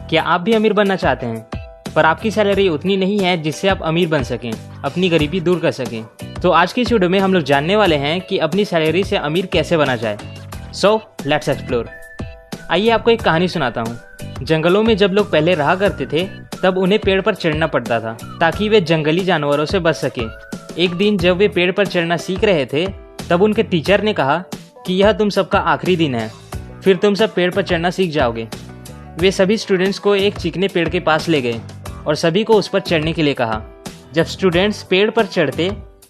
क्या आप भी अमीर बनना चाहते हैं पर आपकी सैलरी उतनी नहीं है जिससे आप अमीर बन सकें, अपनी गरीबी दूर कर सकें? तो आज की इस वीडियो में हम लोग जानने वाले हैं कि अपनी सैलरी से अमीर कैसे बना जाए। So let's explore. आइए आपको एक कहानी सुनाता हूँ। जंगलों में जब लोग पहले रहा करते थे तब उन्हें पेड़ पर चढ़ना पड़ता था ताकि वे जंगली जानवरों से बच सके। एक दिन जब वे पेड़ पर चढ़ना सीख रहे थे तब उनके टीचर ने कहा कि यह तुम सबका आखिरी दिन है, फिर तुम सब पेड़ पर चढ़ना सीख जाओगे। वे सभी स्टूडेंट्स को एक चिकने पेड़ के पास ले गए और सभी को उस पर चढ़ने के लिए कहा। जब स्टूडेंट्स पेड़ पर चढ़ते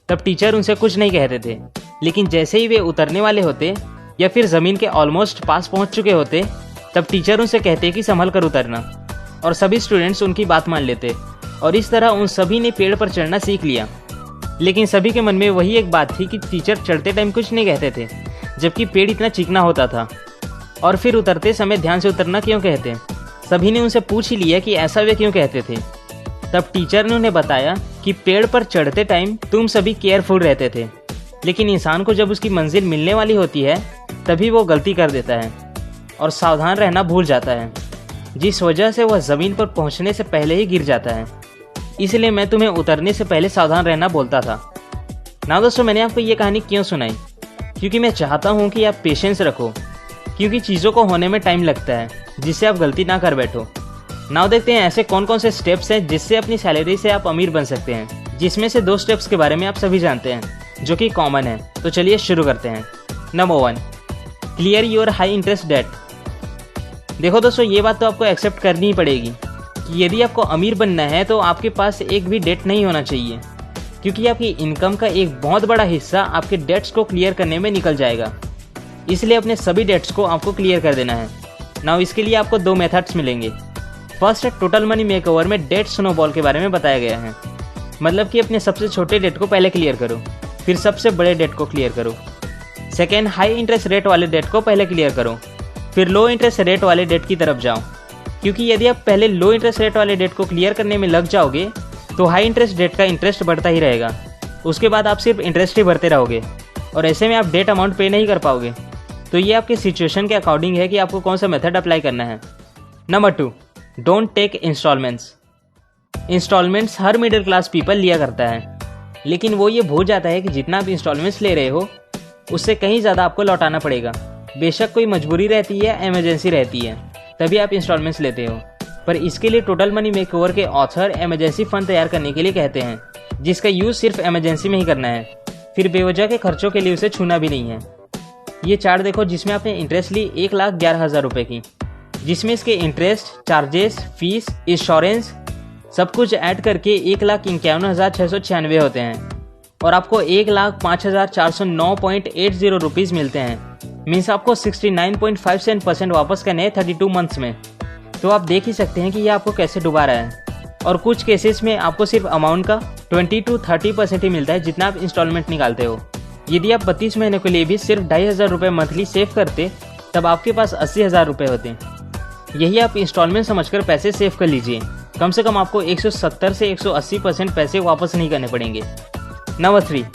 तब टीचर उनसे कुछ नहीं कहते थे, लेकिन जैसे ही वे उतरने वाले होते या फिर ज़मीन के ऑलमोस्ट पास पहुंच चुके होते तब टीचर उनसे कहते कि संभल कर उतरना, और सभी स्टूडेंट्स उनकी बात मान लेते और इस तरह उन सभी ने पेड़ पर चढ़ना सीख लिया। लेकिन सभी के मन में वही एक बात थी कि टीचर चढ़ते टाइम कुछ नहीं कहते थे जबकि पेड़ इतना चिकना होता था, और फिर उतरते समय ध्यान से उतरना क्यों कहते। सभी ने उनसे पूछ ही लिया कि ऐसा वे क्यों कहते थे। तब टीचर ने उन्हें बताया कि पेड़ पर चढ़ते टाइम तुम सभी केयरफुल रहते थे, लेकिन इंसान को जब उसकी मंजिल मिलने वाली होती है तभी वो गलती कर देता है और सावधान रहना भूल जाता है, जिस वजह से वह ज़मीन पर पहुंचने से पहले ही गिर जाता है। इसलिए मैं तुम्हें उतरने से पहले सावधान रहना बोलता था। ना दोस्तों, मैंने आपको ये कहानी क्यों सुनाई? क्योंकि मैं चाहता हूँ कि आप पेशेंस रखो, क्योंकि चीज़ों को होने में टाइम लगता है, जिससे आप गलती ना कर बैठो। नाउ देखते हैं ऐसे कौन कौन से स्टेप्स हैं जिससे अपनी सैलरी से आप अमीर बन सकते हैं, जिसमें से 2 स्टेप्स के बारे में आप सभी जानते हैं जो कि कॉमन है। तो चलिए शुरू करते हैं। Number 1, clear your high interest debt. देखो दोस्तों, ये बात तो आपको एक्सेप्ट करनी ही पड़ेगी कि यदि आपको अमीर बनना है तो आपके पास एक भी डेट नहीं होना चाहिए, क्योंकि आपकी इनकम का एक बहुत बड़ा हिस्सा आपके डेट्स को क्लियर करने में निकल जाएगा। इसलिए अपने सभी डेट्स को आपको क्लियर कर देना है। नाउ इसके लिए आपको 2 मेथड्स मिलेंगे। फर्स्ट है टोटल मनी मेकओवर में डेट स्नोबॉल के बारे में बताया गया है, मतलब कि अपने सबसे छोटे डेट को पहले क्लियर करो, फिर सबसे बड़े डेट को क्लियर करो। सेकेंड, हाई इंटरेस्ट रेट वाले डेट को पहले क्लियर करो, फिर लो इंटरेस्ट रेट वाले डेट की तरफ जाओ, क्योंकि यदि आप पहले लो इंटरेस्ट रेट वाले डेट को क्लियर करने में लग जाओगे तो हाई इंटरेस्ट डेट का इंटरेस्ट बढ़ता ही रहेगा। उसके बाद आप सिर्फ इंटरेस्ट ही भरते रहोगे और ऐसे में आप डेट अमाउंट पे नहीं कर पाओगे। तो ये आपके सिचुएशन के अकॉर्डिंग है कि आपको कौन सा मेथड अप्लाई करना है। Number 2, don't take installments. Installments हर मिडिल क्लास पीपल लिया करता है, लेकिन वो ये भूल जाता है कि जितना आप इंस्टॉलमेंट्स ले रहे हो उससे कहीं ज़्यादा आपको लौटाना पड़ेगा। बेशक कोई मजबूरी रहती है, इमरजेंसी रहती है, तभी आप इंस्टॉलमेंट्स लेते हो, पर इसके लिए टोटल मनी मेकओवर के ऑथर इमरजेंसी फंड तैयार करने के लिए कहते हैं, जिसका यूज़ सिर्फ इमरजेंसी में ही करना है, फिर बेवजह के खर्चों के लिए उसे छूना भी नहीं है। ये चार्ट देखो जिसमें आपने इंटरेस्ट ली 1,11,000 रुपये की, जिसमें इसके इंटरेस्ट, चार्जेस, फीस, इंश्योरेंस सब कुछ ऐड करके 1,51,696 होते हैं और आपको 1,05,409.80 रुपीज़ मिलते हैं। मीन्स आपको 69.57% वापस करने हैं 32 मंथ्स में। तो आप देख ही सकते हैं कि यह आपको कैसे डुबा रहा है। और कुछ केसेस में आपको सिर्फ अमाउंट का 20 to 30% ही मिलता है जितना आप इंस्टॉलमेंट निकालते हो। यदि आप 32 महीने के लिए भी सिर्फ 2,500 रुपये मंथली सेव करते तब आपके पास 80,000 रुपये होते। यही आप इंस्टॉलमेंट समझकर पैसे सेव कर लीजिए, कम से कम आपको 170 से 180% पैसे वापस नहीं करने पड़ेंगे। नंबर 3,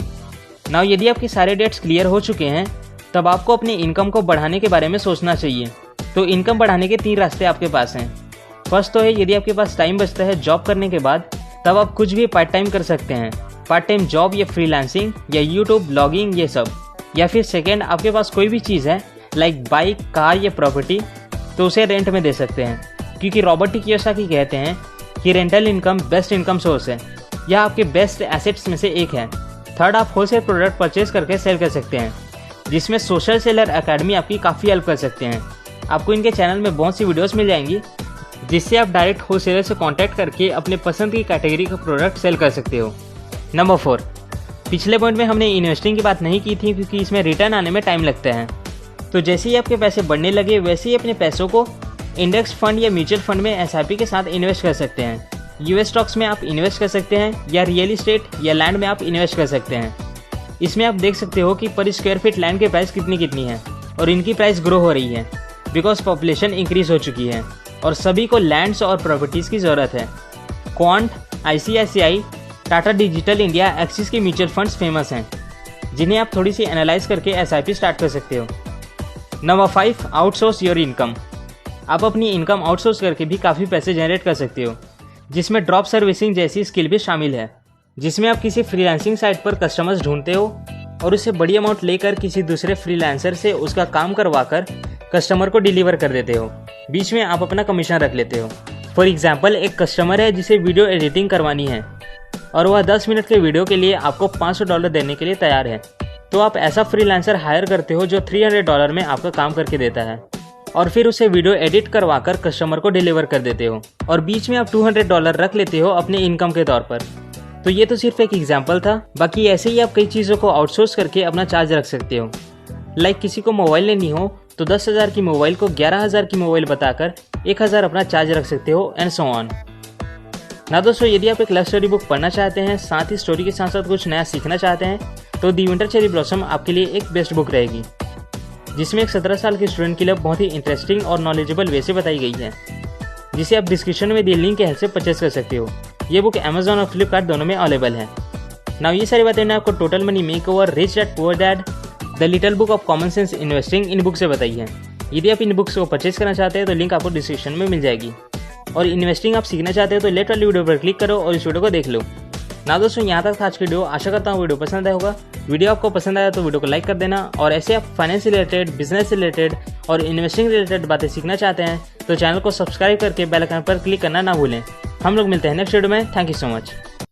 नाउ यदि आपके सारे डेट्स क्लियर हो चुके हैं तब आपको अपनी इनकम को बढ़ाने के बारे में सोचना चाहिए। तो इनकम बढ़ाने के 3 रास्ते आपके पास हैं। फर्स्ट तो है, यदि आपके पास टाइम बचता है जॉब करने के बाद तब आप कुछ भी पार्ट टाइम कर सकते हैं, पार्ट टाइम जॉब या फ्रीलांसिंग या यूट्यूब ब्लॉगिंग ये सब। या फिर सेकेंड, आपके पास कोई भी चीज़ है लाइक बाइक, कार या प्रॉपर्टी, तो उसे रेंट में दे सकते हैं, क्योंकि रॉबर्ट टी कियोसाकी कहते हैं कि rental income best income source है, यह आपके बेस्ट एसेट्स में से एक है। थर्ड, आप होलसेल प्रोडक्ट परचेज करके सेल कर सकते हैं, जिसमें सोशल सेलर एकेडमी आपकी काफ़ी हेल्प कर सकते हैं। आपको इनके चैनल में बहुत सी वीडियोस मिल जाएंगी जिससे आप डायरेक्ट होलसेलर से कांटेक्ट करके अपने पसंद की कैटेगरी का प्रोडक्ट सेल कर सकते हो। नंबर 4, पिछले पॉइंट में हमने इन्वेस्टिंग की बात नहीं की थी क्योंकि इसमें रिटर्न आने में टाइम लगता है। तो जैसे ही आपके पैसे बढ़ने लगे वैसे ही अपने पैसों को इंडेक्स फंड या म्यूचुअल फंड में SIP के साथ इन्वेस्ट कर सकते हैं। US स्टॉक्स में आप इन्वेस्ट कर सकते हैं या रियल इस्टेट या लैंड में आप इन्वेस्ट कर सकते हैं। इसमें आप देख सकते हो कि पर स्क्वायर फीट लैंड की प्राइस कितनी है और इनकी प्राइस ग्रो हो रही है बिकॉज पॉपुलेशन इंक्रीज हो चुकी है और सभी को लैंड्स और प्रॉपर्टीज़ की ज़रूरत है। Quant, ICICI, Tata digital India, axis के म्यूचुअल फंड्स फेमस हैं, जिन्हें आप थोड़ी सी एनालाइज करके SIP स्टार्ट कर सकते हो। Number 5, outsource your income. आप अपनी इनकम आउटसोर्स करके भी काफ़ी पैसे जनरेट कर सकते हो, जिसमें ड्रॉप सर्विसिंग जैसी स्किल भी शामिल है, जिसमें आप किसी फ्रीलांसिंग साइट पर कस्टमर्स ढूंढते हो और उससे बड़ी अमाउंट लेकर किसी दूसरे फ्रीलांसर से उसका काम करवाकर कस्टमर को डिलीवर कर देते हो। बीच में आप अपना कमीशन रख लेते हो। फॉर एग्जाम्पल, एक कस्टमर है जिसे वीडियो एडिटिंग करवानी है और वह 10 मिनट के वीडियो के लिए आपको $500 देने के लिए तैयार है। तो आप ऐसा फ्रीलांसर हायर करते हो जो $300 में आपका काम करके देता है और फिर उसे वीडियो एडिट करवाकर कस्टमर को डिलीवर कर देते हो और बीच में आप $200 रख लेते हो अपने इनकम के तौर पर। तो ये तो सिर्फ एक एग्जाम्पल था, बाकी ऐसे ही आप कई चीज़ों को आउटसोर्स करके अपना चार्ज रख सकते हो। लाइक किसी को मोबाइल लेनी हो तो 10,000 की मोबाइल को 11,000 की मोबाइल बताकर 1,000 अपना चार्ज रख सकते हो एंड सो ऑन। ना दोस्तों, यदि आप एक लव स्टोरी बुक पढ़ना चाहते हैं, साथ ही स्टोरी के साथ साथ कुछ नया सीखना चाहते हैं, तो दी विंटर चेरी ब्लॉसम आपके लिए एक बेस्ट बुक रहेगी, जिसमें एक 17 साल के स्टूडेंट के लिए बहुत ही इंटरेस्टिंग और नॉलेजेबल वे से बताई गई है, जिसे आप डिस्क्रिप्शन में दिए लिंक के हेल्प से परचेस कर सकते हो। ये बुक अमेजॉन और फ्लिपकार्ट दोनों में अवेलेबल है। नाउ ये सारी बातें मैंने आपको total money makeover, rich dad poor dad, the little book of common sense investing in book से बताई है। यदि आप इन बुक्स को परचेस करना चाहते हैं तो लिंक आपको डिस्क्रिप्शन में मिल जाएगी, और इन्वेस्टिंग आप सीखना चाहते हो तो लेफ्ट वाली वीडियो पर क्लिक करो और इस वीडियो को देख लो। ना दोस्तों, यहाँ तक था आज की वीडियो। आशा करता हूँ वीडियो पसंद आया होगा। वीडियो आपको पसंद आया तो वीडियो को लाइक कर देना, और ऐसे आप फाइनेंस रिलेटेड, बिजनेस रिलेटेड और इन्वेस्टिंग रिलेटेड बातें सीखना चाहते हैं तो चैनल को सब्सक्राइब करके बेल आइकन पर क्लिक करना ना भूलें। हम लोग मिलते हैं नेक्स्ट वीडियो में। Thank you so much.